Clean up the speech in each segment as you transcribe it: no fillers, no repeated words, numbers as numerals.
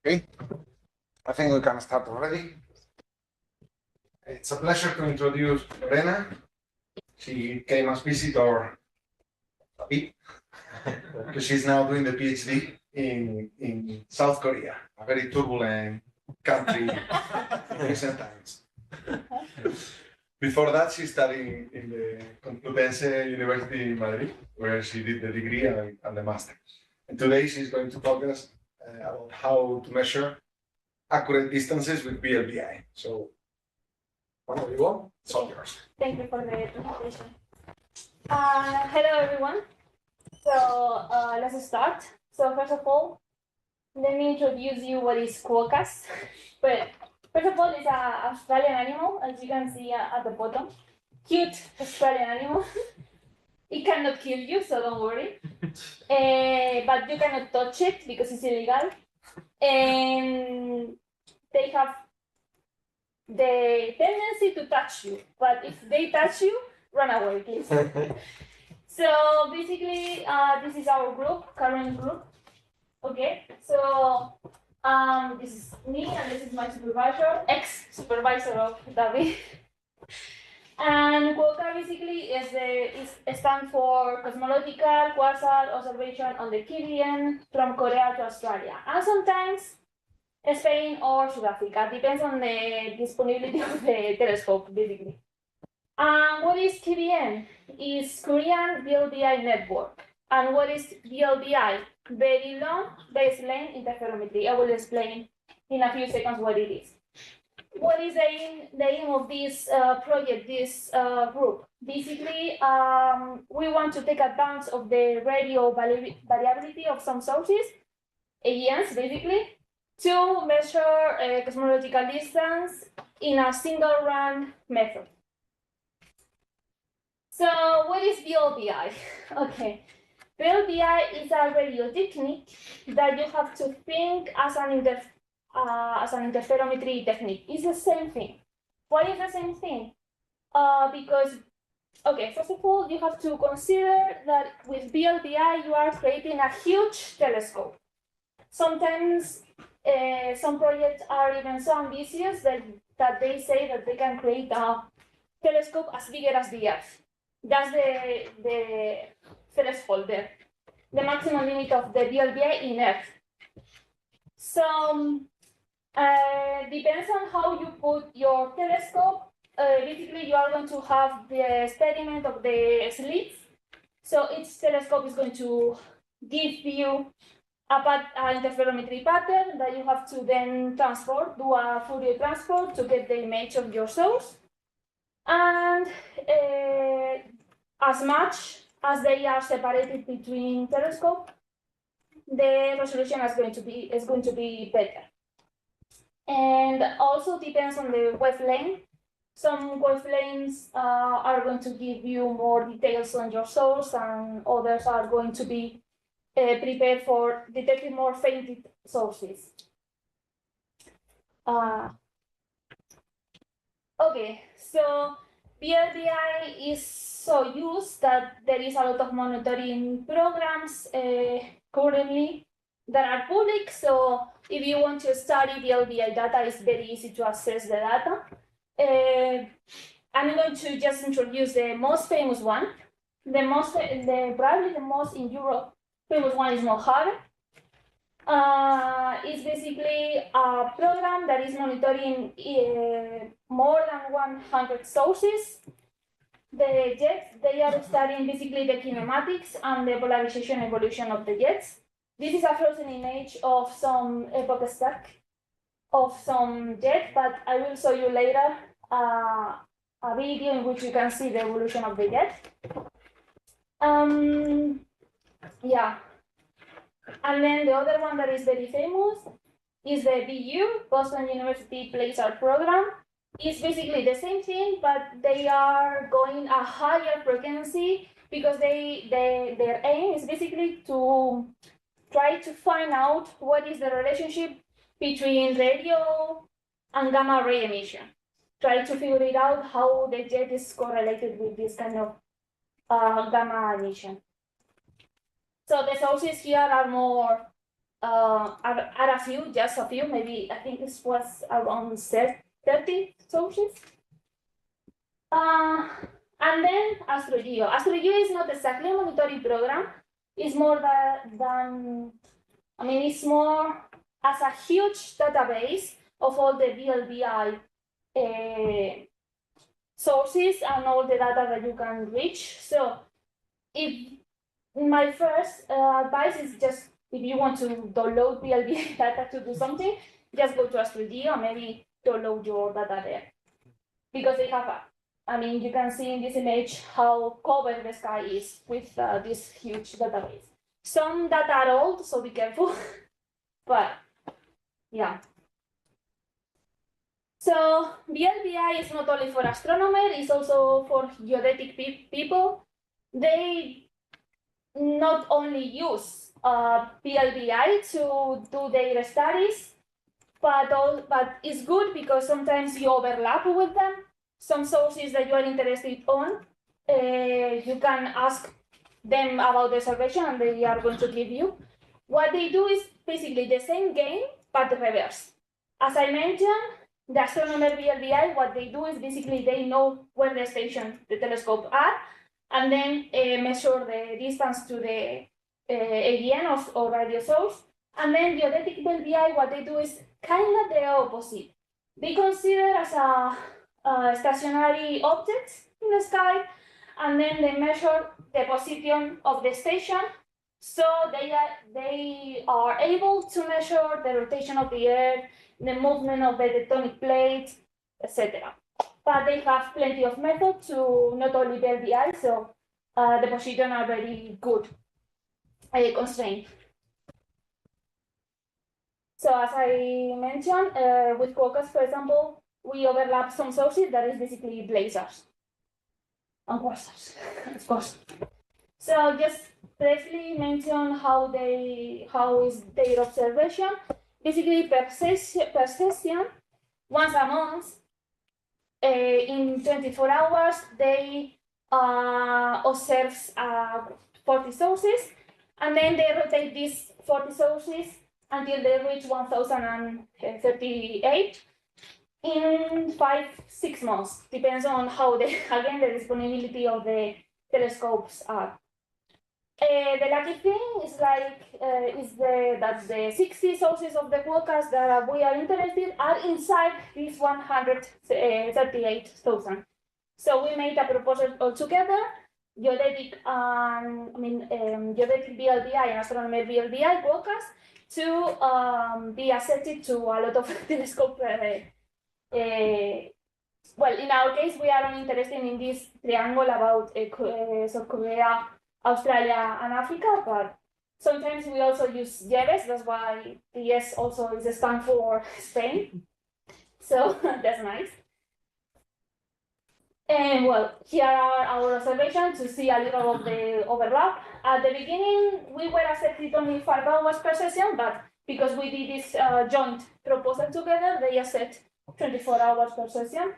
Okay, I think we can start already. It's a pleasure to introduce Lorena. She came as visitor a bit because she's now doing the PhD in South Korea, a very turbulent country in recent times. Before that, she studied in the Complutense University in Madrid, where she did the degree and the master. And today she's going to talk us about how to measure accurate distances with VLBI. So, whenever you want, it's all yours. Thank you for the presentation. Hello, everyone. So let's start. So first of all, let me introduce you what is QUOKKAS. But first of all, it's an Australian animal, as you can see at the bottom. Cute Australian animal. It cannot kill you, so don't worry. But you cannot touch it because it's illegal. And they have the tendency to touch you, but if they touch you, run away, please. So basically, this is our group, current group. Okay, so this is me and this is my supervisor, ex-supervisor of David. And QUOKKAS basically stands for Cosmological Quasar Observation on the Caribbean from Korea to Australia, and sometimes Spain or South Africa, depends on the disponibility of the telescope, basically. And what is KBN? Is Korean VLBI network. And what is VLBI? Very Long Baseline Interferometry. I will explain in a few seconds what it is. What is the aim of this project, this group? Basically, we want to take advantage of the radio variability of some sources, AENs basically, to measure cosmological distance in a single run method. So what is VLBI? Okay, VLBI is a radio technique that you have to think as an interferometry technique. It's the same thing. Why is the same thing? Because, okay, first of all, you have to consider that with VLBI, you are creating a huge telescope. Sometimes some projects are even so ambitious that they say that they can create a telescope as big as the Earth. That's the threshold there, the maximum limit of the VLBI in Earth. So depends on how you put your telescope. Basically, you are going to have the experiment of the slits. So each telescope is going to give you an interferometry pattern that you have to then transport, do a Fourier transform to get the image of your source. And as much as they are separated between telescopes, the resolution is going to be better. And also depends on the wavelength. Some wavelengths are going to give you more details on your source, and others are going to be prepared for detecting more fainted sources. Okay, so VLBI is so used that there is a lot of monitoring programs currently that are public. So if you want to study VLBI data, it's very easy to access the data. I'm going to just introduce the most famous one. Probably the most in Europe famous one is MOJAVE. It's basically a program that is monitoring more than 100 sources. The jets, they are studying basically the kinematics and the polarization evolution of the jets. This is a frozen image of some epoch stack of some jet, but I will show you later a video in which you can see the evolution of the jet. Yeah. And then the other one that is very famous is the BU, Boston University Quasar program. It's basically the same thing, but they are going a higher frequency because their aim is basically to try to find out what is the relationship between radio and gamma ray emission. Try to figure it out how the jet is correlated with this kind of gamma emission. So the sources here are more are a few, just a few, maybe I think this was around 30 sources. And then AstroGeo. AstroGeo is not exactly a monitoring program. It's more than I mean, it's more as a huge database of all the VLBI sources and all the data that you can reach. So if my first advice is just if you want to download VLBI data to do something, just go to AstroGeo and maybe download your data there. Because they have I mean, you can see in this image how covered the sky is with this huge database. Some data are old, so be careful. But yeah. So VLBI is not only for astronomers, it's also for geodetic people. They not only use VLBI to do their studies, but it's good because sometimes you overlap with them. Some sources that you are interested on, you can ask them about the observation and they are going to give you. What they do is basically the same game, but reverse. As I mentioned, the astronomer VLBI, what they do is basically they know where the station, the telescope are, and then measure the distance to the ADN or radio source. And then geodetic VLBI, what they do is kind of the opposite. They consider as a stationary objects in the sky, and then they measure the position of the station. So they are able to measure the rotation of the Earth, the movement of the tectonic plates, etc. But they have plenty of methods to not only VLBI, so the position are very good constrained. So as I mentioned, with QUOKKAS, for example, we overlap some sources that is basically blazars and quasars, of course. So just briefly mention how is their observation. Basically, perception once a month in 24 hours they observe 40 sources, and then they rotate these 40 sources until they reach 1038 in 5-6 months. Depends on how the disponibility of the telescopes are. The lucky thing is that the 60 sources of the QUOKKAS that we are interested are inside these 138,000. So we made a proposal altogether, geodetic geodetic VLBI and astronomer VLBI QUOKKAS to be accepted to a lot of telescope. Well, in our case, we are only interested in this triangle about South Korea, Australia, and Africa, but sometimes we also use JEVES. That's why the S also is a stand for Spain. So that's nice. And well, here are our observations to see a little of the overlap. At the beginning, we were accepted only 5 hours per session, but because we did this joint proposal together, they accept 24 hours per session.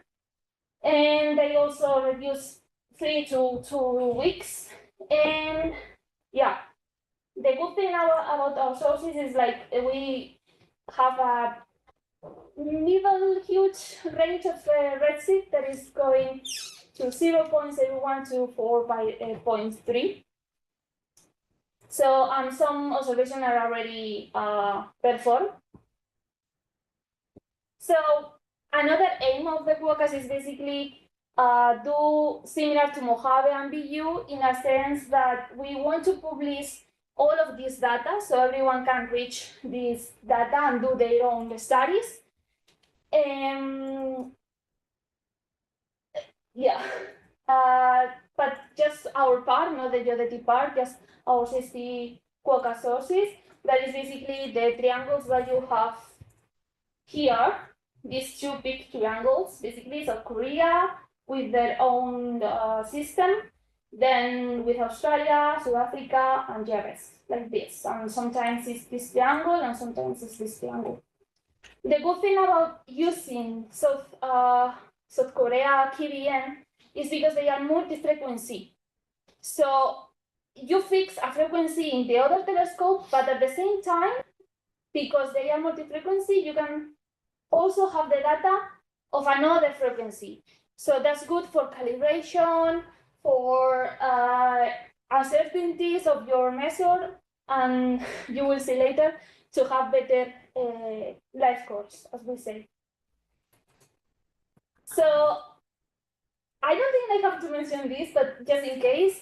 And they also reduced 3 to 2 weeks. And yeah, the good thing about our sources is like we have a middle huge range of redshift that is going to 0.01 to 4.3. So some observations are already performed. So another aim of the QUOKKAS is basically do similar to MOJAVE and BU in a sense that we want to publish all of this data so everyone can reach this data and do their own studies. Yeah, but just our part, not the geodetic part, just our 60 QUOKKAS sources. That is basically the triangles that you have here, these 2 big triangles, basically South Korea with their own system, then with Australia, South Africa, and JEVES, like this. And sometimes it's this triangle, and sometimes it's this triangle. The good thing about using South Korea KBN is because they are multi-frequency. So you fix a frequency in the other telescope, but at the same time, because they are multi-frequency, you can also have the data of another frequency. So that's good for calibration, for uncertainties of your measure, and you will see later to have better life course, as we say. So I don't think I have to mention this, but just in case,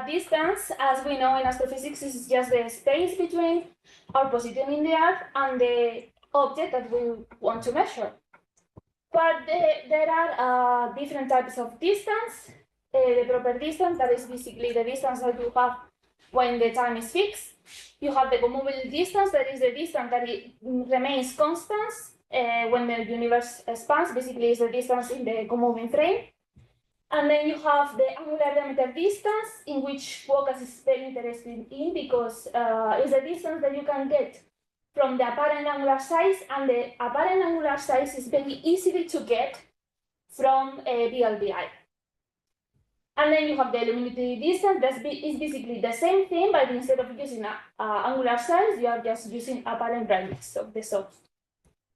distance, as we know in astrophysics, is just the space between our position in the Earth and the object that we want to measure. But there are different types of distance. The proper distance, that is basically the distance that you have when the time is fixed. You have the co-moving distance, that is the distance that it remains constant when the universe expands, basically is the distance in the co-moving frame. And then you have the angular diameter distance, in which QUOKKAS is very interested in, because it's a distance that you can get from the apparent angular size, and the apparent angular size is very easily to get from VLBI. And then you have the luminosity distance, that is basically the same thing, but instead of using angular size, you are just using apparent brightness of the source.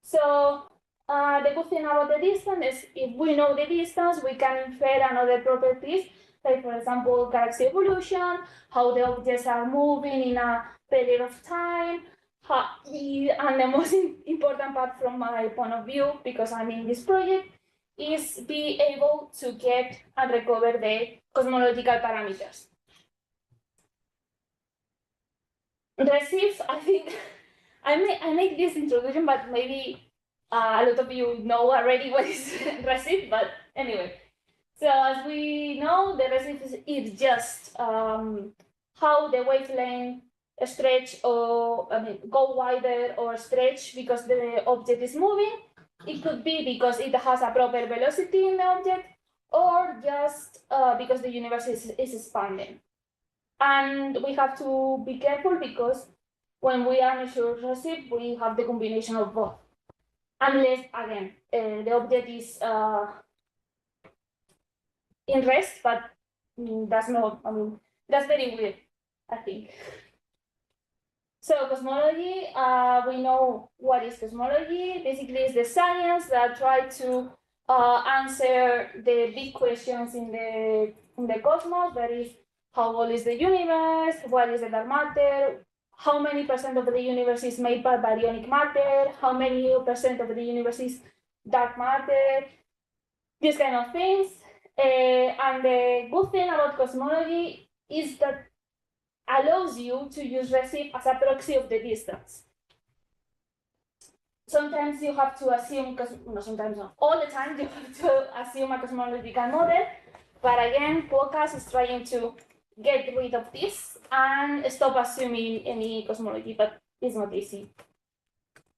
So the good thing about the distance is if we know the distance, we can infer another properties, like for example, galaxy evolution, how the objects are moving in a period of time, and the most important part from my point of view, because I'm in this project, is be able to get and recover the cosmological parameters. Redshift, I think, I make this introduction, but maybe a lot of you know already what is redshift, but anyway. So as we know, the redshift is just how the wavelength stretch or go wider or stretch because the object is moving. It could be because it has a proper velocity in the object, or just because the universe is expanding. And we have to be careful because when we are measuring redshift, we have the combination of both. Unless, again, the object is in rest, but that's not, that's very weird, I think. So cosmology, we know what is cosmology. Basically, it's the science that try to answer the big questions in the cosmos. That is, how old is the universe? What is the dark matter? How many percent of the universe is made by baryonic matter? How many percent of the universe is dark matter? These kind of things. And the good thing about cosmology is that allows you to use redshift as a proxy of the distance. Sometimes you have to assume, no, sometimes not, all the time you have to assume a cosmological model, but again, QUOKKAS is trying to get rid of this and stop assuming any cosmology, but it's not easy.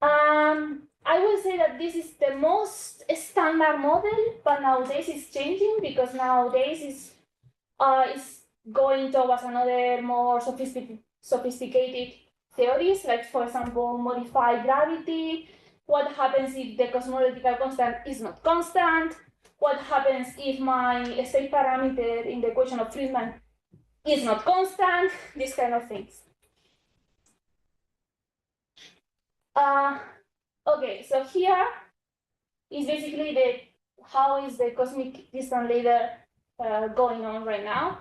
I will say that this is the most standard model, but nowadays it's changing because nowadays it's going towards another more sophisticated theories, like for example, modified gravity. What happens if the cosmological constant is not constant? What happens if my state parameter in the equation of Friedman is not constant? These kind of things. Okay, so here is basically how is the cosmic distance ladder going on right now.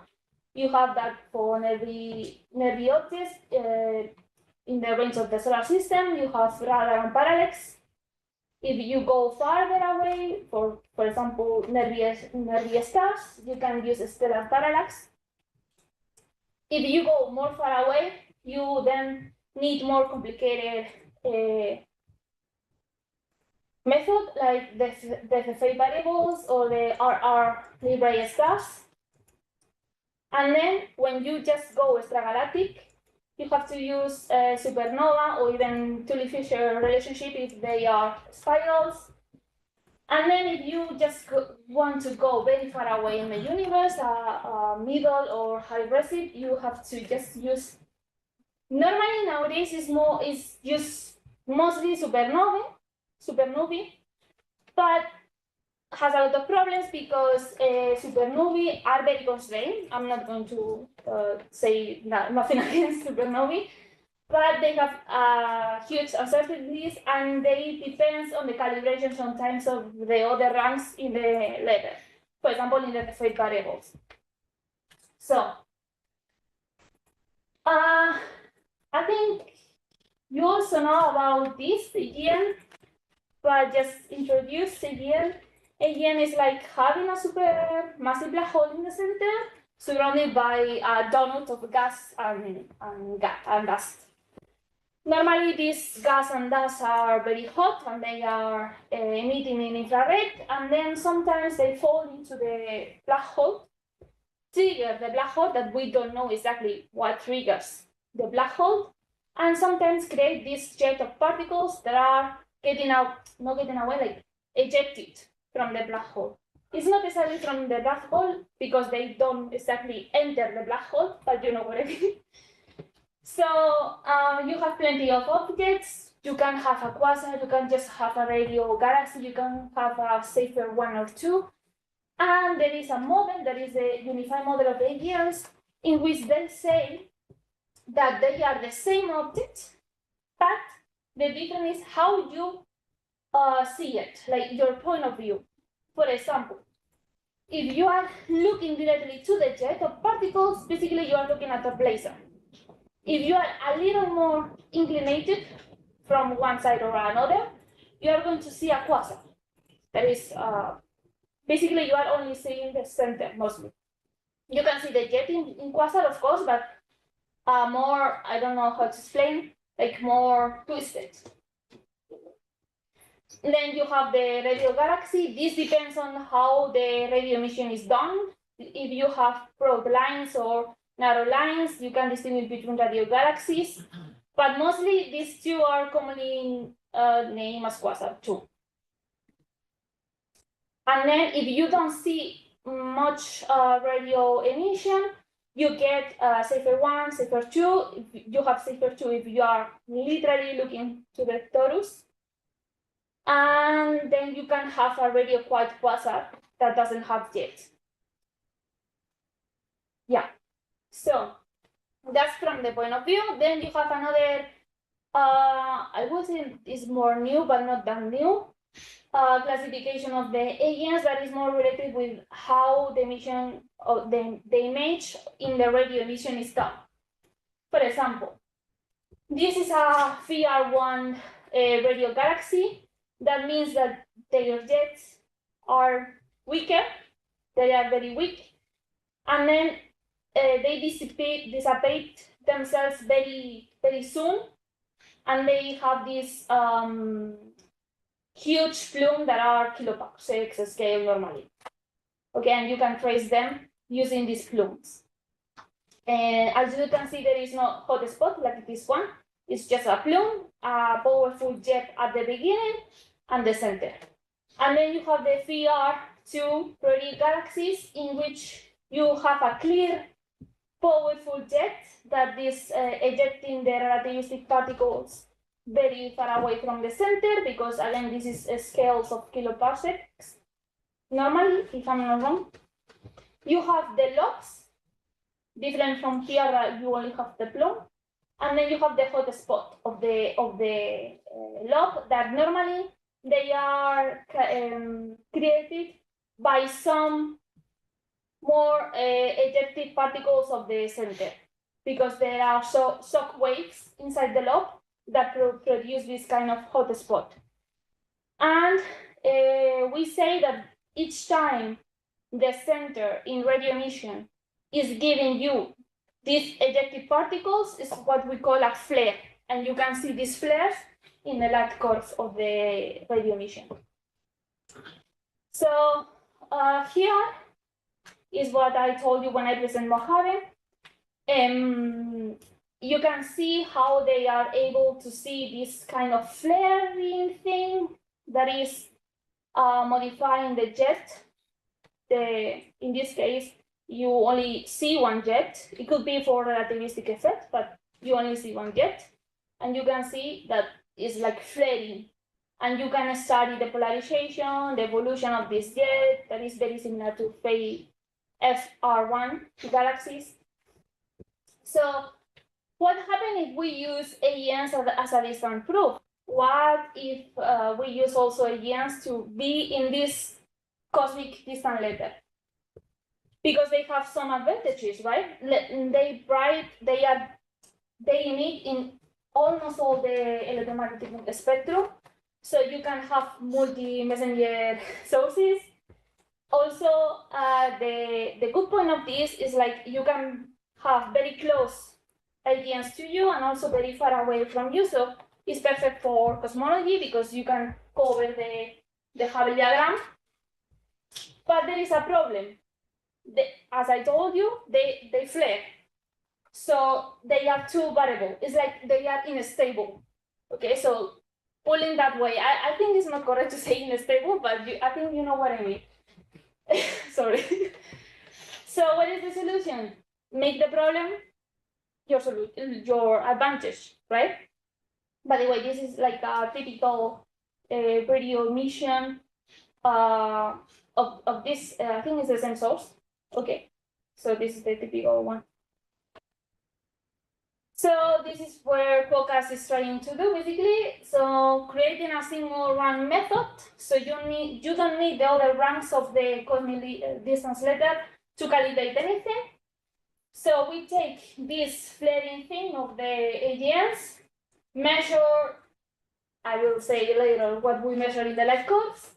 You have that for nearly objects in the range of the solar system. You have radar and parallax. If you go farther away, for example, nearby stars, you can use stellar parallax. If you go more far away, you then need more complicated method, like the Cepheid variables or the RR Library stars. And then when you just go extragalactic, you have to use supernova or even Tully-Fisher relationship if they are spirals. And then if you just want to go very far away in the universe, middle or high redshift, you have to just use. Normally nowadays is used mostly supernovae, but has a lot of problems because supernovae are very constrained. I'm not going to say nothing against supernovae, but they have huge uncertainties, and they depend on the calibration sometimes of the other ranks in the level. For example, in the Cepheid variables. So, I think you also know about this again, but just introduce again. Again, is like having a super massive black hole in the center, surrounded by a donut of gas and dust. Normally, these gas and dust are very hot, and they are emitting in infrared, and then sometimes they fall into the black hole, trigger the black hole that we don't know exactly what triggers the black hole, and sometimes create this jet of particles that are not getting away, like ejected from the black hole. It's not exactly from the black hole because they don't exactly enter the black hole, but you know what I mean. So you have plenty of objects. You can have a quasar, you can just have a radio galaxy, you can have a Cepheid 1 or 2. And there is a model, that is a unified model of AGNs, in which they say that they are the same object, but the difference is how you see it, like your point of view. For example, if you are looking directly to the jet of particles, basically you are looking at a blazar. If you are a little more inclinated from one side or another, you are going to see a quasar. That is, basically you are only seeing the center mostly. You can see the jet in quasar, of course, but more, I don't know how to explain, like more twisted. Then you have the radio galaxy. This depends on how the radio emission is done. If you have broad lines or narrow lines, you can distinguish between radio galaxies. But mostly these two are commonly named as quasar 2. And then if you don't see much radio emission, you get Cepheid 1, Cepheid 2. You have Cepheid 2 if you are literally looking to the torus. And then you can have a radio quiet quasar that doesn't have jets. Yeah, so that's from the point of view. Then you have another, I would say is more new, but not that new, classification of the AGNs that is more related with how the emission of the image in the radio emission is done. For example, this is a VR1 radio galaxy. That means that their jets are weaker, they are very weak, and then they dissipate themselves very, very soon, and they have this huge plume that are kiloparsecs scale normally. Okay, and you can trace them using these plumes. And as you can see, there is no hot spot like this one. It's just a plume, a powerful jet at the beginning, and the center. And then you have the VR2 radio galaxies, in which you have a clear, powerful jet that is ejecting the relativistic particles very far away from the center, because again, this is scales of kiloparsecs. Normally, if I'm not wrong, you have the lobes, different from here, you only have the plume. And then you have the hot spot of the lobe that normally they are created by some more ejected particles of the center, because there are shock waves inside the lobe that produce this kind of hot spot. And we say that each time the center in radio emission is giving you these ejected particles, is what we call a flare. And you can see these flares in the light curve of the radio emission. So here is what I told you when I present MOJAVE. You can see how they are able to see this kind of flaring thing that is modifying the jet. In this case, you only see one jet. It could be for relativistic effect, but you only see one jet. And you can see that it's like flaring. And you can study the polarization, the evolution of this jet that is very similar to FR1 galaxies. So what happens if we use AENs as a distance proof? What if we use also AENs to be in this cosmic distance letter? Because they have some advantages, right? They emit in almost all the electromagnetic spectrum, so you can have multi-messenger sources. Also, the good point of this is like you can have very close AENs to you and also very far away from you. So it's perfect for cosmology because you can cover the Hubble diagram. But there is a problem. As I told you, they flare. So they are too variable. It's like they are unstable. Okay, so pulling that way, I think it's not correct to say unstable, but I think you know what I mean. Sorry. So what is the solution? Make the problem your advantage, right? By the way, this is like a typical radio mission of this. I think it's the same source. Okay, so this is the typical one. So this is where QUOKKAS is trying to do basically. So creating a single rank method. So you don't need the other ranks of the cosmic distance letter to calibrate anything. So we take this flaring thing of the AGNs, measure, I will say later what we measure in the light codes,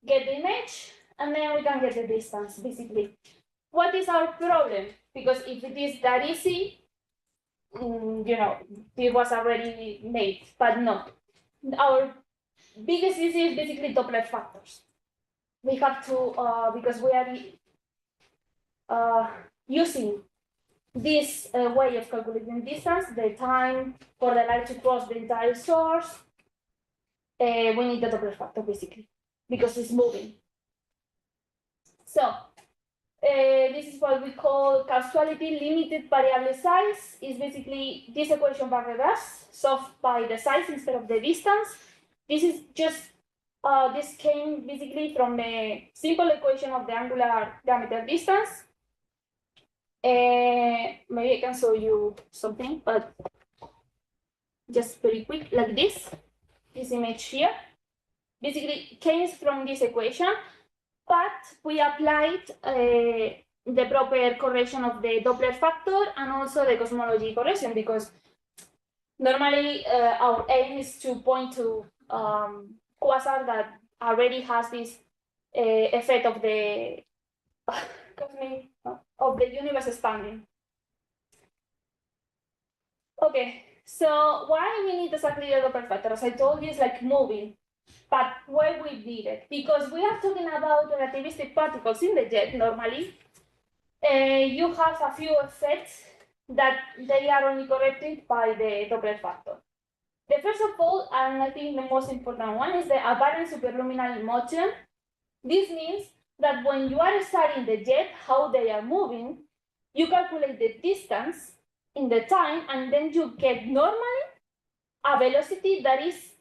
get the image, and then we can get the distance basically. What is our problem? Because if it is that easy, it was already made, but no. Our biggest issue is basically Doppler factors. We have to, because we are using this way of calculating distance, the time for the light to cross the entire source, we need the Doppler factor basically, because it's moving. So, this is what we call causality limited variable size. Is basically this equation by reverse, solved by the size instead of the distance. This is just, this came basically from the simple equation of the angular diameter distance. Maybe I can show you something, but just very quick, like this image here. Basically came from this equation. But we applied the proper correction of the Doppler factor and also the cosmology correction, because normally our aim is to point to quasar that already has this effect of the universe expanding. Okay, so why we need exactly the Doppler factor? As I told you, it's like moving. But why we did it? Because we are talking about relativistic particles in the jet normally. You have a few effects that they are only corrected by the Doppler factor. The first of all, and I think the most important one, is the apparent superluminal motion. This means that when you are studying the jet, how they are moving, you calculate the distance in the time, and then you get normally a velocity that is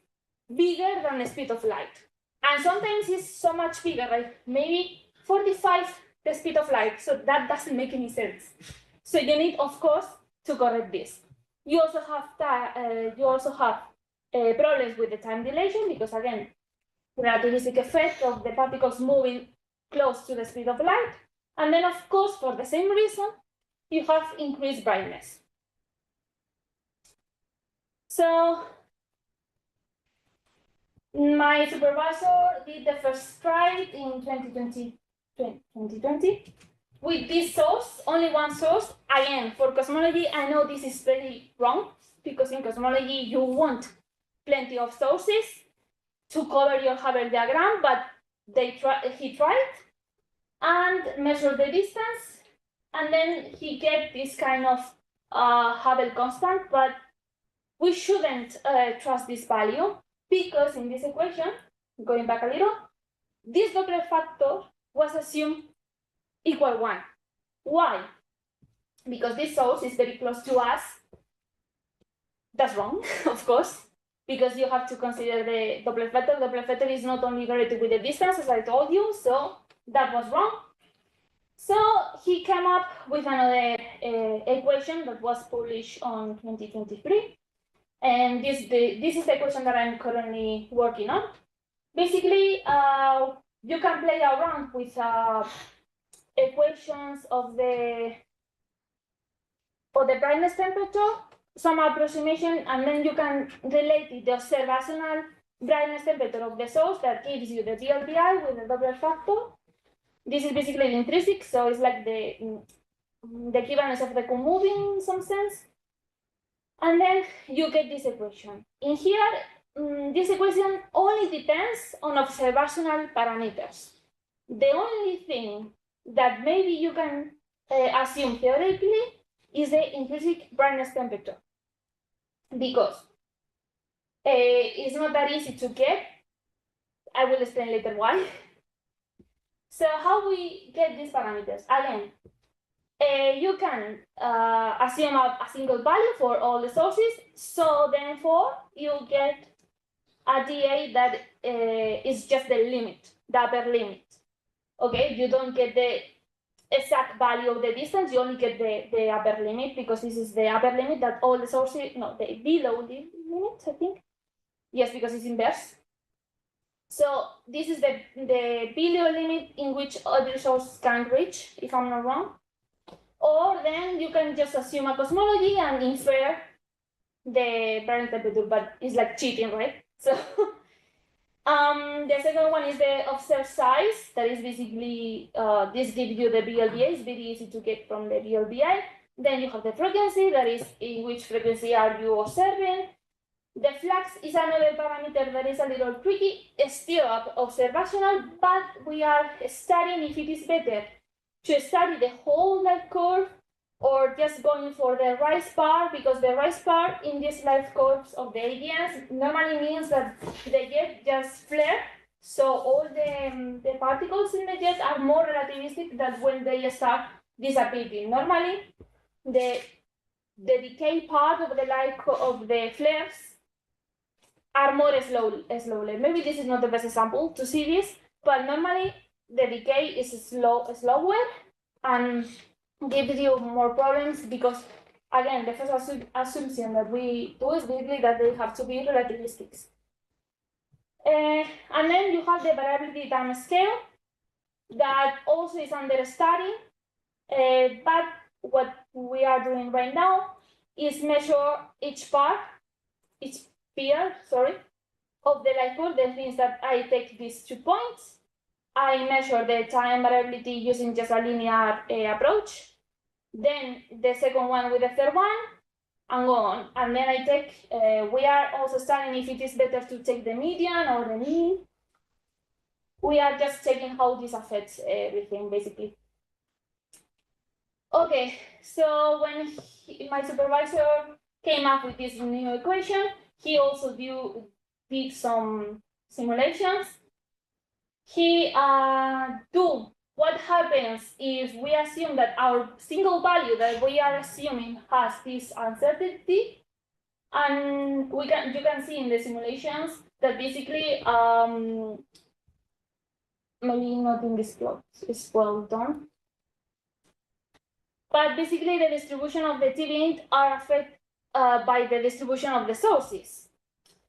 bigger than the speed of light. And sometimes it's so much bigger, like maybe 45 the speed of light. So that doesn't make any sense. So you need, of course, to correct this. You also have problems with the time dilation, because again, relativistic effect of the particles moving close to the speed of light. And then, of course, for the same reason, you have increased brightness. So my supervisor did the first try in 2020 with this source, only one source. Again, for cosmology, I know this is very wrong, because in cosmology you want plenty of sources to cover your Hubble diagram, but he tried and measured the distance, and then he get this kind of Hubble constant, but we shouldn't trust this value, because in this equation, going back a little, this Doppler factor was assumed equal 1. Why? Because this source is very close to us. That's wrong, of course, because you have to consider the Doppler factor. The Doppler factor is not only related with the distance, as I told you, so that was wrong. So he came up with another equation that was published on 2023. And this is the equation that I'm currently working on. Basically, you can play around with equations of the brightness temperature, some approximation, and then you can relate the observational brightness temperature of the source that gives you the VLBI with the Doppler factor. This is basically the intrinsic, so it's like the equivalence of the co-moving in some sense. And then you get this equation. In here, this equation only depends on observational parameters. The only thing that maybe you can assume theoretically is the intrinsic brightness temperature, because it's not that easy to get. I will explain later why. So how we get these parameters? Again, you can assume a single value for all the sources, so therefore you get a dA that is just the limit, the upper limit. Okay, you don't get the exact value of the distance, you only get the upper limit, because this is the upper limit that all the sources, no, the below the limit, I think. Yes, because it's inverse. So this is the below limit in which other sources can reach, if I'm not wrong. Or then you can just assume a cosmology and infer the brightness temperature, but it's like cheating, right? So the second one is the observed size. That is basically, this gives you the VLBA. It's very easy to get from the VLBI. Then you have the frequency, that is in which frequency are you observing. The flux is another parameter that is a little tricky. It's still observational, but we are studying if it is better to study the whole life curve or just going for the rise part, because the rise part in these life curves of the AGNs normally means that the jet just flare. So all the particles in the jet are more relativistic than when they start dissipating. Normally, the decay part of the life of the flares are more slowly. Maybe this is not the best example to see this, but normally the decay is slower and gives you more problems, because again, the first assumption that we do is basically that they have to be relativistic. And then you have the variability time scale that also is under study, but what we are doing right now is measure each pair of the life curve. That means that I take these 2 points, I measure the time variability using just a linear approach, then the second one with the third one, and go on. And then I take, we are also studying if it is better to take the median or the mean. We are just checking how this affects everything, basically. Okay, so when my supervisor came up with this new equation, he also did some simulations. He what happens if we assume that our single value that we are assuming has this uncertainty, and you can see in the simulations that basically maybe not in this plot is well done, but basically the distribution of the TB are affected by the distribution of the sources,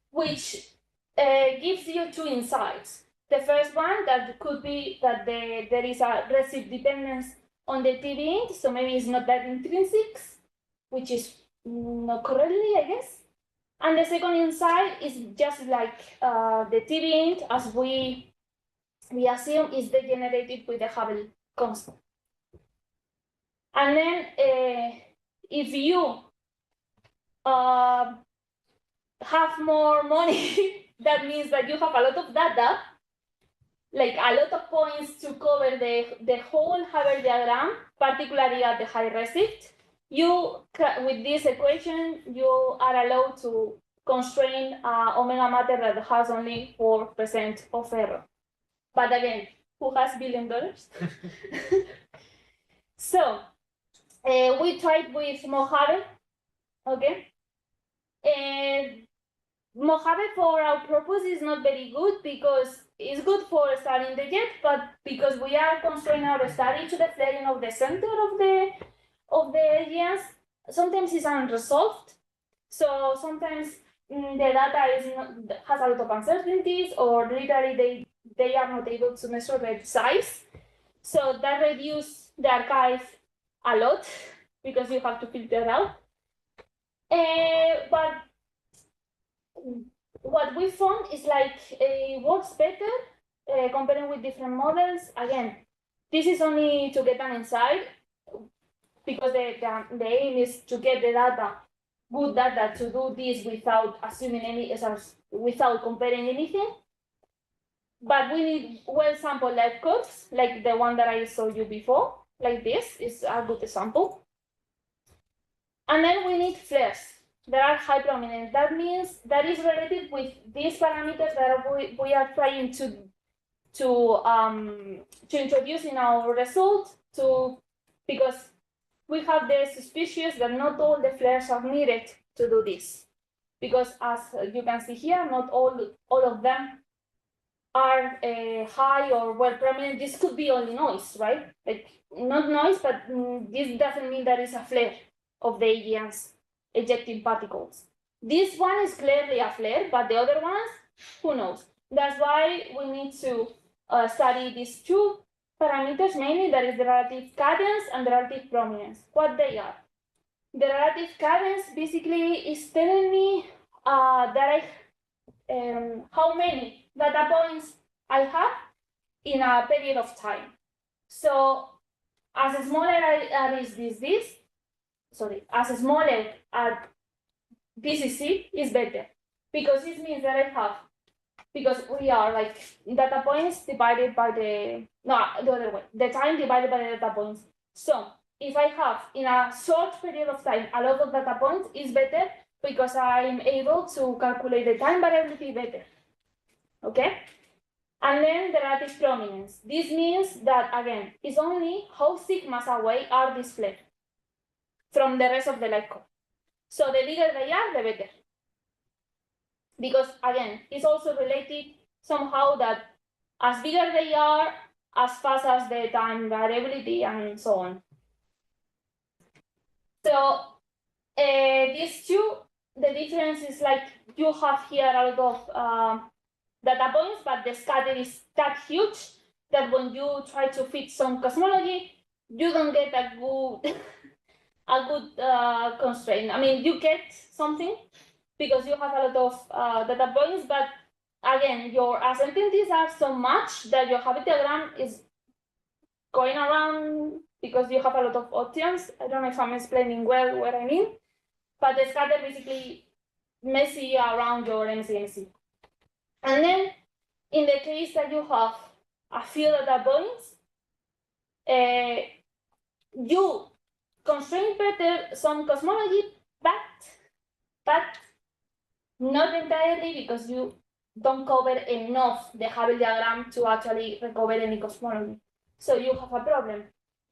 which gives you 2 insights. The first one, that could be that there is a redshift dependence on the TB, so maybe it's not that intrinsic, which is not correctly, I guess. And the second insight is just like the TB, as we assume, is degenerated with the Hubble constant. And then if you have more money, that means that you have a lot of data, like a lot of points to cover the whole Hubble diagram, particularly at the high redshift. With this equation, you are allowed to constrain omega matter that has only 4% of error. But again, who has $1 billion? So we tried with MOJAVE, okay? MOJAVE for our purpose is not very good, because it's good for studying the jet, but because we are constraining our study to the flaring of the center of the AGNs sometimes is unresolved. So sometimes the data has a lot of uncertainties, or literally they are not able to measure the size. So that reduces the archive a lot because you have to filter out. But what we found is like it works better comparing with different models. Again, this is only to get an insight because the aim is to get the data, good data, to do this without assuming without comparing anything. But we need well-sampled light curves, like the one that I showed you before, like this is a good example. And then we need flares that are high prominence. That means that is related with these parameters that we are trying to introduce in our result, because we have the suspicion that not all the flares are needed to do this. Because as you can see here, not all of them are high or well prominent. This could be only noise, right? Like not noise, but this doesn't mean that it's a flare of the AGNs ejecting particles. This one is clearly a flare, but the other ones, who knows? That's why we need to study these two parameters mainly, that is the relative cadence and the relative prominence, what they are. The relative cadence basically is telling me that how many data points I have in a period of time. So as smaller as as smaller as BCC is better, because this means that I have, because we are like data points divided by the other way, the time divided by the data points. So if I have in a short period of time a lot of data points, is better because I'm able to calculate the time variability better. Okay? And then the relative prominence. This means that, again, it's only how sigmas away are displayed from the rest of the light curve. So the bigger they are, the better. Because, again, it's also related somehow that as bigger they are, as fast as the time variability and so on. So these two, the difference is like you have here a lot of data points, but the scatter is that huge that when you try to fit some cosmology, you don't get a good constraint. I mean, you get something because you have a lot of data points, but again, your uncertainties are so much that your Habit diagram is going around because you have a lot of options. I don't know if I'm explaining well what I mean, but the scatter basically messy around your MCMC. And then, in the case that you have a few data points, you constrain better some cosmology, but not entirely, because you don't cover enough the Hubble diagram to actually recover any cosmology. So you have a problem,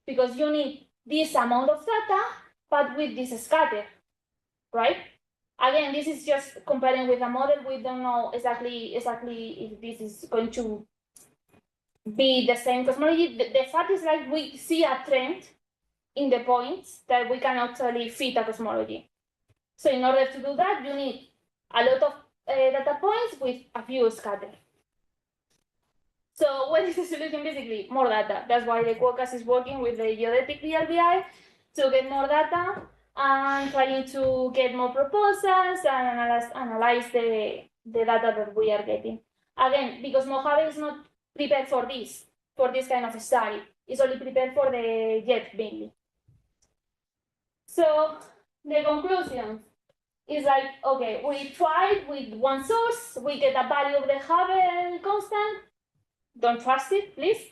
because you need this amount of data, but with this scatter, right? Again, this is just comparing with a model. We don't know exactly if this is going to be the same cosmology. The fact is, like, we see a trend in the points that we can actually fit a cosmology. So in order to do that, you need a lot of data points with a few scatter. So what is the solution? Basically, more data. That's why the QUOKKAS is working with the geodetic VLBI to get more data and trying to get more proposals and analyze the data that we are getting. Again, because MOJAVE is not prepared for this kind of study. It's only prepared for the jet mainly. So the conclusion is like, okay, we tried with one source, we get a value of the Hubble constant. Don't trust it, please.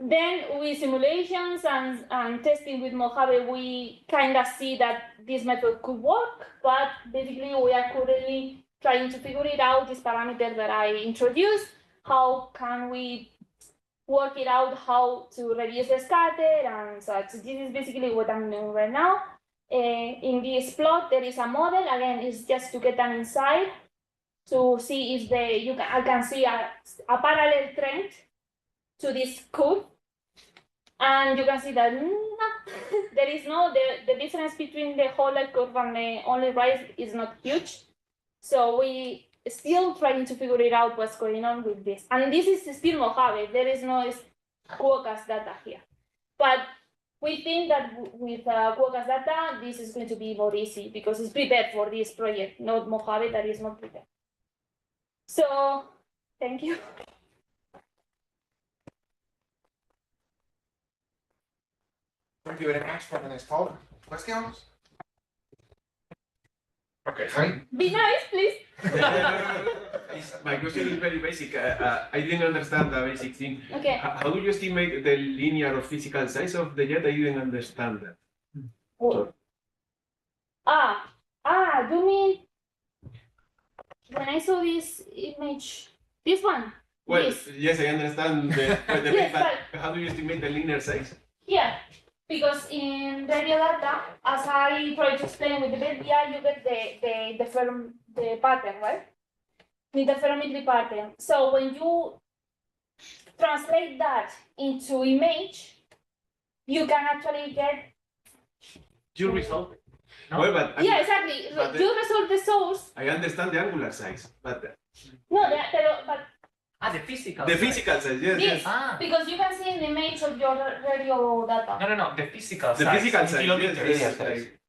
Then with simulations and testing with MOJAVE, we kind of see that this method could work, but basically we are currently trying to figure it out, this parameter that I introduced. How can we work it out, how to reduce the scatter and such. This is basically what I'm doing right now. In this plot, there is a model. Again, it's just to get an insight to see if I can see a parallel trend to this curve. And you can see that there is no, the difference between the whole light curve and the only rise is not huge. So we still trying to figure it out what's going on with this. And this is still MOJAVE. There is no QUOKKAS data here. But we think that with QUOKKAS data, this is going to be more easy because it's prepared for this project, not MOJAVE that is not prepared. So, thank you. Thank you very much for the next talk. Questions? Okay, hi. Be nice, please. My question is very basic. I didn't understand the basic thing. Okay. How do you estimate the linear or physical size of the jet? I didn't understand that. Oh. You mean when I saw this image, this one? Well, This. yes, I understand the Yes, but how do you estimate the linear size? Yeah, because in radio data, as I tried to explain with the VLBI, you get the pattern, right? The interferometry pattern. So when you translate that into image, you can actually get. You resolve it. No? Well, but Yeah, exactly. but You resolve the source. I understand the angular size, but No, but The physical. the size. physical size, yes, this, yes. because you can see in the image of your radio data. No. The physical The size. physical in size, kilometers. yes, like,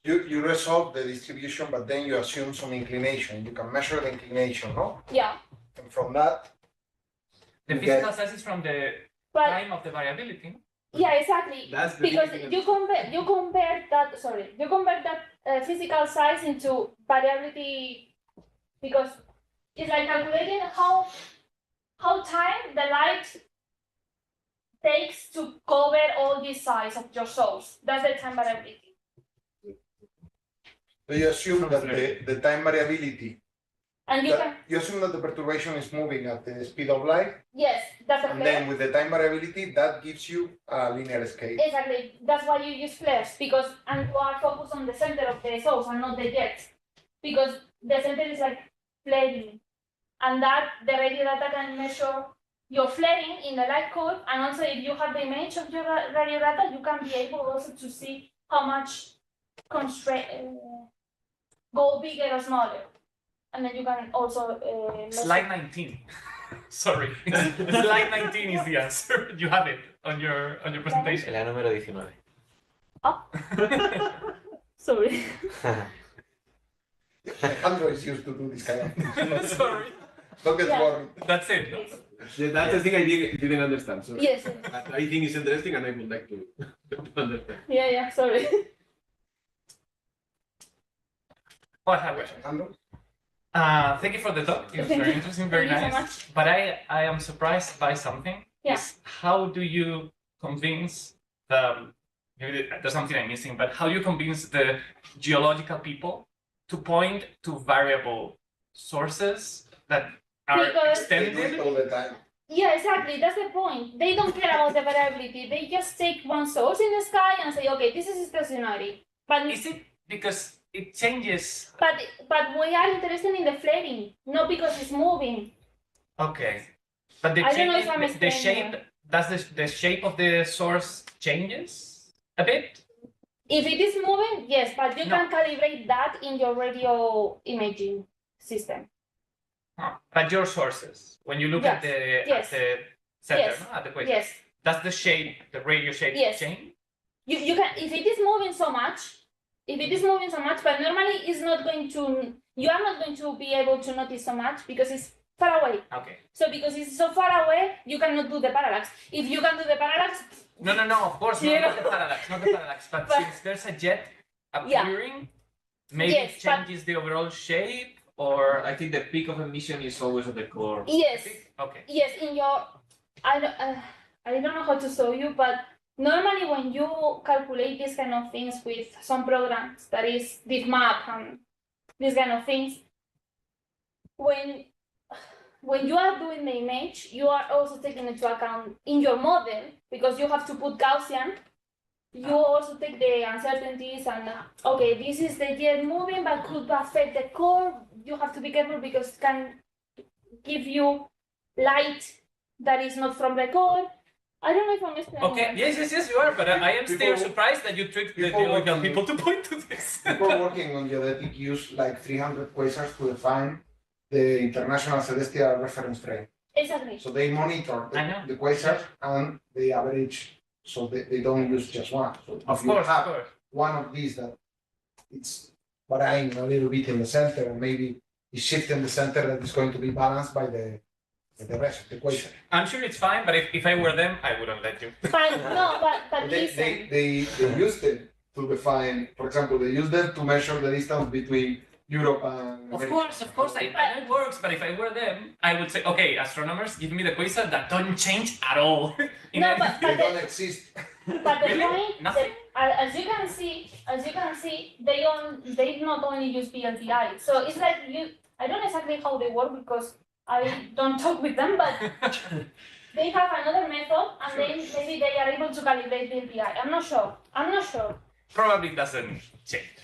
You resolve the distribution, but then you assume some inclination. You can measure the inclination, no? Yeah, And from that, The you physical get- size is from the but time of the variability. yeah, exactly. that's the Because thing. you compare that physical size into variability, because it's like calculating how time the light takes to cover all this size of your source. That's the time variability. so you assume that the time variability, And you can, you assume that the perturbation is moving at the speed of light, yes, that's a and flare. then with the time variability, that gives you a linear scale. Exactly. That's why you use flares, because and you are focused on the center of the source and not the jet, because the center is like flaring, and that the radio data can measure your flaring in the light curve, and also if you have the image of your radio data, you can be able also to see how much go bigger or smaller, and then you can also measure. Slide 19. Sorry. Slide 19 is the answer. You have it on your presentation. La número 19. Sorry. Android is used to do this kind of thing. Sorry. Don't get Yeah. worried. That's it. No? Yeah, that's the thing I didn't understand. So Yes. I think it's interesting, and I would like to understand. Yeah. Sorry. Oh, I have a question. Andrew? Thank you for the talk. It was Thank very you. interesting, very Thank you so nice. But I am surprised by something. Yeah. Is how do you convince the maybe there's something I'm missing, but how do you convince the geological people to point to variable sources that are Because- They do extended? it all the time. Yeah, exactly. That's the point. They don't care about the variability. They just take one source in the sky and say, okay, this is stationary. But Is it because it changes? but we are interested in the flaring, not because it's moving. Okay, but the I don't know if I'm the explaining shape does the shape of the source changes a bit? If it is moving, yes, but you No. can calibrate that in your radio imaging system. Huh. But your sources, when you look at Yes. the Yes. center, Yes. no? At the equator, Yes, does the shape, the radio shape Yes. change? you can. If it is moving so much, but normally it's not going to. You are not going to be able to notice so much because it's far away. Okay. So because it's so far away, you cannot do the parallax. If you can do the parallax, No, of course, Yeah. not the parallax, not the parallax. But But- since there's a jet appearing, maybe Yes, it but- changes the overall shape, or I think the peak of emission is always at the core. yes. okay. Yes, in your, I don't know how to show you, but normally when you calculate these kind of things with some programs, that is DeepMap and these kind of things, when you are doing the image, you are also taking into account in your model, because you have to put Gaussian, you also take the uncertainties and, okay, this is the jet moving, but could affect the core. You have to be careful because it can give you light that is not from the core, I don't know if I'm explaining. Okay, well. yes, you are, but I am still People- surprised that you tricked the people geological working- people to point to this. People working on geodetic use like 300 quasars to define the International Celestial Reference Frame. Exactly. So they monitor I know. the quasars and they average, so they don't use just one. So if Of you course, have of course. one of these that it's varying a little bit in the center and maybe it's shifting the center, that is going to be balanced by the rest of the quasar. I'm sure it's fine, but if I were them, I wouldn't let you. But no, but They, listen. they use them to define, for example, they use them to measure the distance between Europe and Of America. course, I know it works, but if I were them, I would say, okay, astronomers, give me the quasar that don't change at all. No, but- They don't exist. But the Really? point, Nothing? as you can see, they not only use VLBI. So it's like I don't know exactly how they work because I don't talk with them, but they have another method, and then maybe they are able to calibrate VLBI. I'm not sure. Probably doesn't change.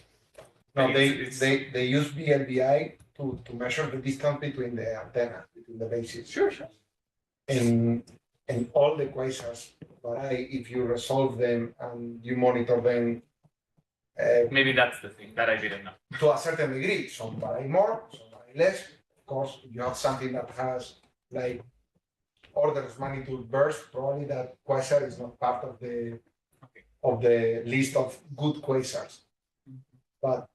No, It's- they use VLBI to measure the distance between the antennas, between the bases. Sure. And all the quasars vary if you resolve them and you monitor them Maybe that's the thing that I didn't know. to a certain degree. Some vary more, some vary less. Of course, if you have something that has like order of magnitude burst, probably that quasar is not part of the list of good quasars. But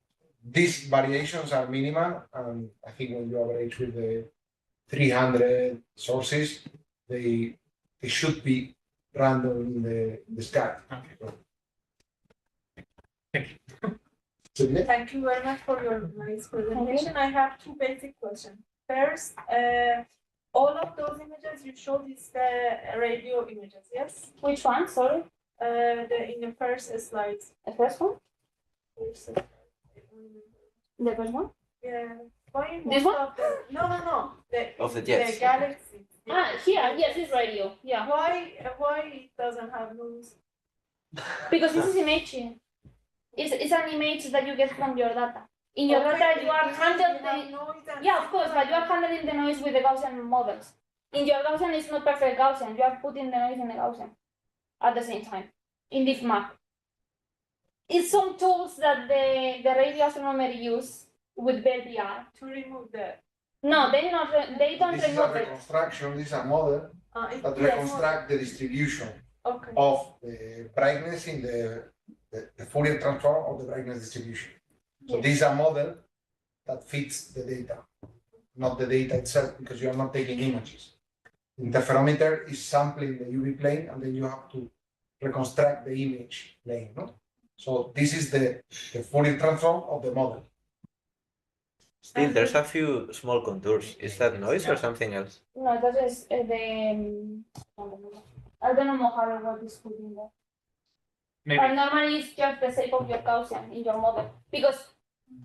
these variations are minimal, and I think when you average with the 300 sources, they should be random in the sky. Okay. So, yeah. Thank you very much for your nice presentation. I have two basic questions. First, all of those images you showed is the radio images, yes? Which one? Sorry, In the first slides. the first one. The first one. Yeah. Why This most one? of the, no. Of the jets. The galaxy. Here, yes, it's radio. Yeah, Why it doesn't have noise? because this is imaging. It's an image that you get from your data. In your Okay, data, you are have handling. noise and Yeah, of course, but you are handling the noise with the Gaussian models. In your Gaussian, it's not perfect Gaussian. You are putting the noise in the Gaussian at the same time in this map. It's some tools that the radio astronomer use with VLBI. to remove the. No, they don't This is a remove it. reconstruction, this is a model that Yes. reconstruct the distribution Okay. of the brightness in the Fourier transform of the brightness distribution. So Yes. this is a model that fits the data, not the data itself, because you are not taking images. Interferometer is sampling the UV plane, and then you have to reconstruct the image plane, no? So this is the Fourier transform of the model. Still, there's a few small contours. Is that noise or something else? No, that is I don't know how what is put in there. But Maybe. normally it's just the shape of your Gaussian in your model. Because,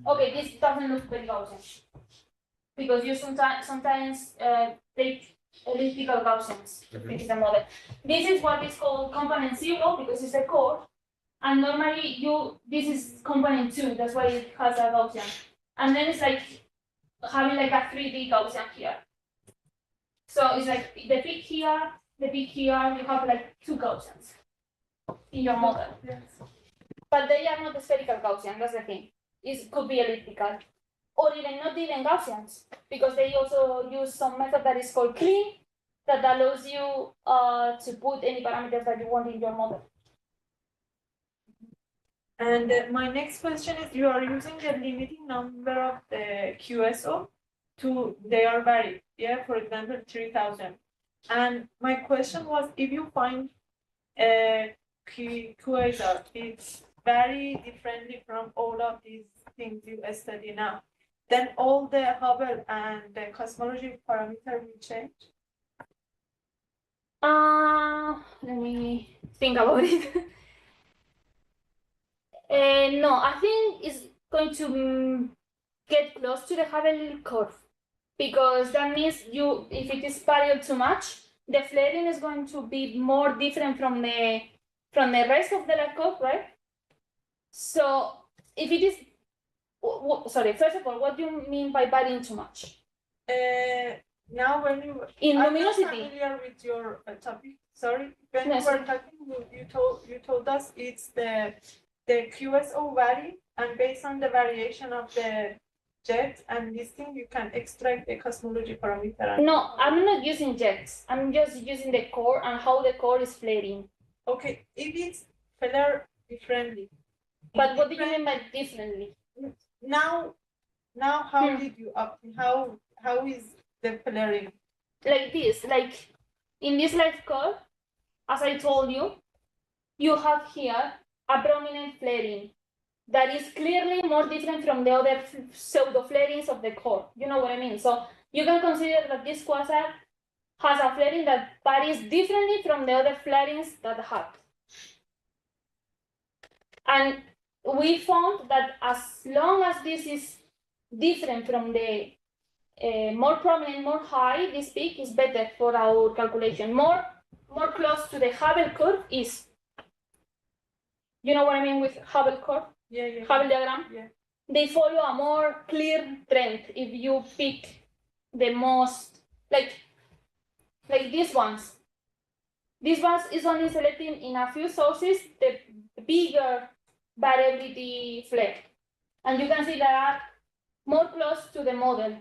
okay, this doesn't look very Gaussian. Because you sometimes take elliptical Gaussians to fix the model. This is what is called component 0 because it's a core. And normally this is component 2, that's why it has a Gaussian. And then it's like having like a 3D Gaussian here. So it's like the peak here, you have like two Gaussians in your model. Yes. But they are not spherical Gaussian, that's the thing. It could be elliptical. Or not even Gaussians, because they also use some method that is called clean, that allows you to put any parameters that you want in your model. And my next question is, you are using the limiting number of the QSO they are varied, yeah, for example, 3000. And my question was, if you find a quasar, it's very differently from all of these things you study now, then all the Hubble and the cosmological parameter will change? Let me think about it. No, I think it's going to get close to the Hubble curve, because that means if it is parallel too much, the flaring is going to be more different from the rest of the light curve, right? So if it is, sorry, first of all, what do you mean by varying too much? Now when you In I'm not luminosity. familiar with your topic, Sorry, when Yes. you were talking, you told us it's the QSO vary, and based on the variation of the jet and this thing, you can extract the cosmology parameter. No, I'm not using jets. I'm just using the core and how the core is flaring. Okay, if it's flare differently. But what do you mean by differently? Now how did you how is the flaring? Like this, like in this life curve, as I told you, you have here a prominent flaring that is clearly more different from the other pseudo flarings of the core. You know what I mean? So you can consider that this quasar has a flaring that varies differently from the other flarings that have. And we found that as long as this is different from the more prominent, more high, this peak is better for our calculation. More close to the Hubble curve is. You know what I mean with Hubble curve? Yeah. Hubble diagram? Yeah. They follow a more clear trend if you pick the most, like these ones. These ones is only selecting in a few sources the bigger variability flare. And you can see that are more close to the model.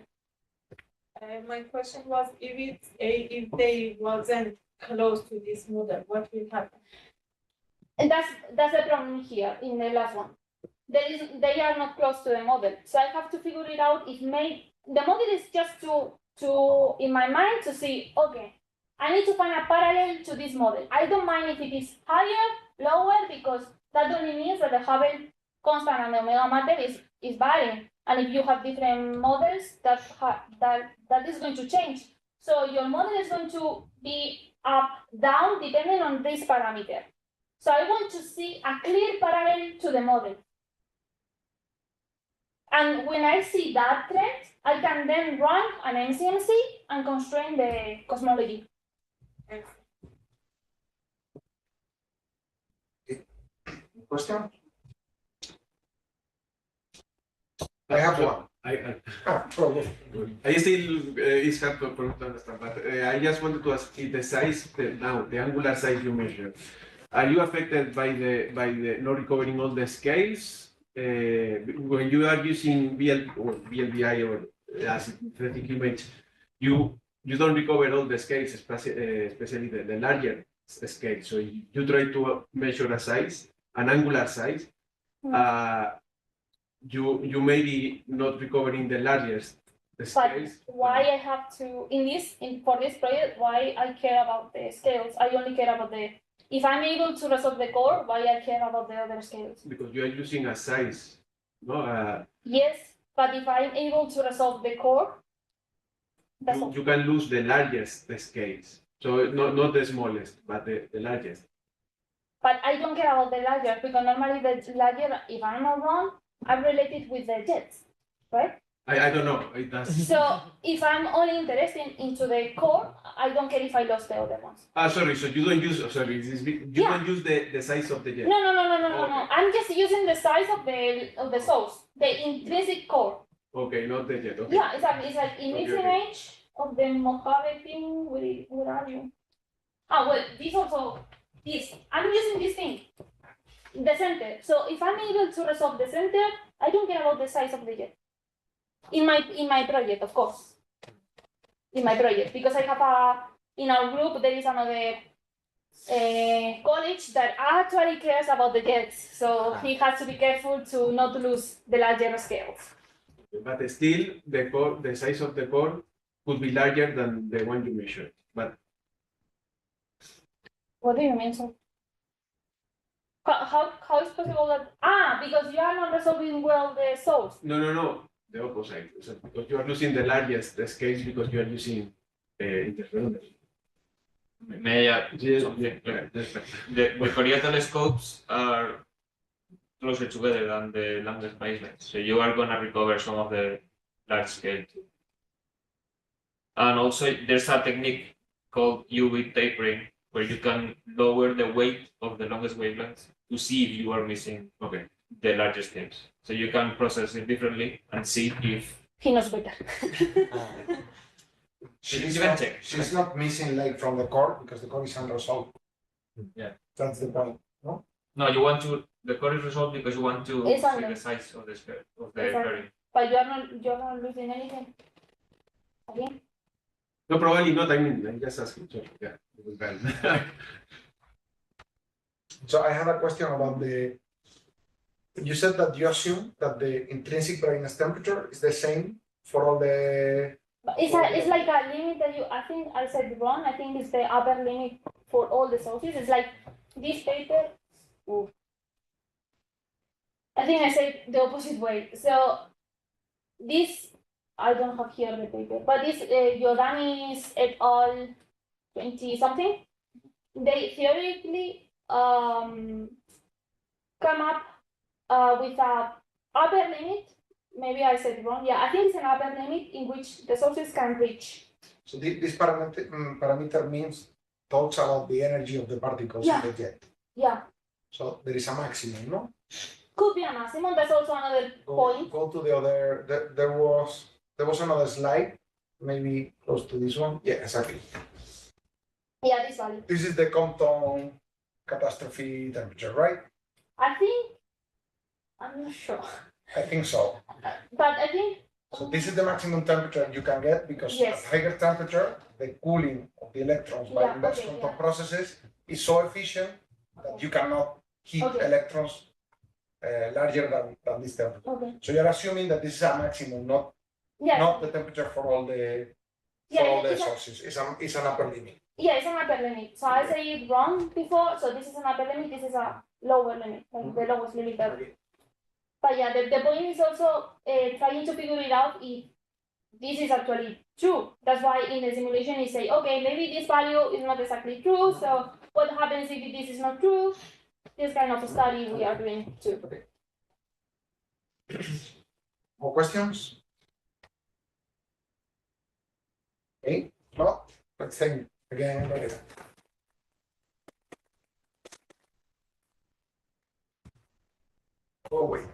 My question was if they wasn't close to this model, what will happen? And that's the problem here in the last one. They are not close to the model. So I have to figure it out if the model is just to in my mind to see, okay, I need to find a parallel to this model. I don't mind if it is higher, lower, because that only means that the Hubble constant and the omega matter is varying. And if you have different models, that is going to change. So your model is going to be up, down, depending on this parameter. So I want to see a clear parallel to the model. And when I see that trend, I can then run an MCMC and constrain the cosmology. Question? I have one. Problem. I still it's hard to understand, but I just wanted to ask if the size the angular size you measure, are you affected by the not recovering all the scales when you are using VLBI or synthetic image? You don't recover all the scales, especially the larger scale. So you try to measure a size, an angular size. You may be not recovering the largest scales. But why I have to for this project, why I care about the scales? I only care about if I'm able to resolve the core, why I care about the other scales? Because you are using a size, no? Yes, but if I'm able to resolve the core, that's all. You can lose the largest scales. So not the smallest, but the largest. But I don't care about the larger because normally the larger, if I'm not wrong, I'm related with the jets, right? I don't know. It does. So if I'm only interested into the core, I don't care if I lost the other ones. Sorry. So you don't use. Sorry, don't use the size of the jet. No. Okay. I'm just using the size of the source, the intrinsic core. Okay, not the jet. Okay. Yeah, exactly. It's like in this Okay. image of the MOJAVE thing. Where are you? Well, this also. This. I'm using this thing. The center. So if I'm able to resolve the center, I don't care about the size of the jet. In my project, of course. In my project, because I have in our group there is another college that actually cares about the jets, so he has to be careful to not lose the larger scales. But still, the size of the core could be larger than the one you measured. But What do you mean, sir? How is possible that? Because you are not resolving well the source. no. The opposite. So because you are losing the largest scales because you are using interferometry. May I add Yes, something? yeah. The Fourier telescopes are closer together than the longest baselines, so you are going to recover some of the large scale too. And also, there's a technique called UV tapering, where you can lower the weight of the longest wavelengths to see if you are missing the larger scales. So you can process it differently and see if He knows better. she's You can not, check. she's not missing like from the core because the core is unresolved. Yeah. That's the point. No? No, you want to, the core is resolved because you want to It's see under. the size of the sphere, of the Exactly. fairy. But you're not losing anything. Again? No, probably not. I mean, I'm just asking. So, yeah, it was bad. So I have a question about the. You said that you assume that the intrinsic brightness temperature is the same for all the. But it's like a limit that I think I said wrong. I think it's the upper limit for all the sources. It's like this paper. Ooh. I think I said the opposite way. So this, I don't have here the paper, but this Yodanis et al. 20 something. They theoretically come up with a upper limit. Maybe I said wrong. Yeah, I think it's an upper limit in which the sources can reach. So this parameter means talks about the energy of the particles in the jet. Yeah, So there is a maximum, no? could be a maximum. That's also another point. Go to the other. There was another slide, maybe close to this one. Yeah, exactly. Yeah, this value. This is the Compton catastrophe temperature, right? I think, I'm not sure, I think so. but I think. So this is the maximum temperature you can get because Yes. at higher temperature, the cooling of the electrons by Yeah, inverse okay, quantum yeah. processes is so efficient that you cannot heat Okay. electrons larger than this temperature. Okay. So you're assuming that this is a maximum, not Yeah. the temperature for all the Yeah, it's a- sources. It's an upper limit. Yeah, it's an upper limit. So I say it wrong before. So this is an upper limit. This is a lower limit, like the lowest limit ever. Okay. But yeah, the point is also trying to figure it out if this is actually true. That's why in the simulation you say, okay, maybe this value is not exactly true. So what happens if this is not true? This kind of study we are doing too. More questions? Okay, well, let's think again. Lorena. Oh, wait.